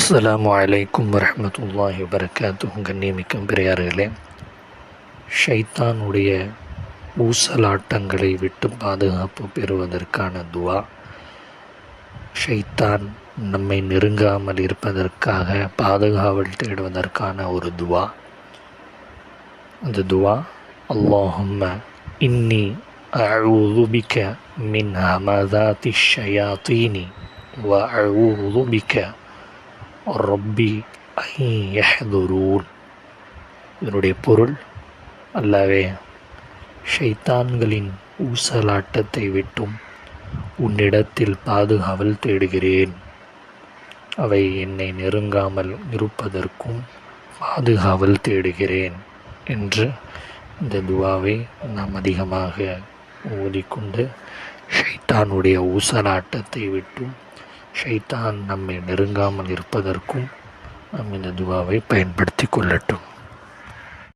அஸ்ஸலாமு அலைக்கும் வரஹ்மத்துல்லாஹி வபரகாத்துஹு. கண்ணியமிக்கும் பெரியார்களே, ஷைத்தானுடைய ஊசலாட்டங்களை விட்டு பாதுகாப்பு பெறுவதற்கான துவா, ஷைத்தான் நம்மை நெருங்காமல் இருப்பதற்காக பாதுகாவல் தேடுவதற்கான ஒரு துவா. அந்த துவா, அல்லாஹும்ம இன்னி அஊது பிக மின் ஹமதாத்தி ஷயாத்தீனி வ அஊது பிக ரப்பி ஐ யஹ்துரூன். இதனுடைய பொருள், அல்லாவே, ஷைத்தான்களின் ஊசலாட்டத்தை விட்டும் உன்னிடத்தில் பாதுகாவல் தேடுகிறேன். அவை என்னை நெருங்காமல் இருப்பதற்கும் பாதுகாவல் தேடுகிறேன் என்று இந்த துவாவை நாம் அதிகமாக ஓதிக்கொண்டு ஷைத்தானுடைய ஊசலாட்டத்தை விட்டும் ஷைத்தான் நம்மை நெருங்காமல் இருப்பதற்கும் நாம் இந்த துவாவை பயன்படுத்தி கொள்ளட்டும்.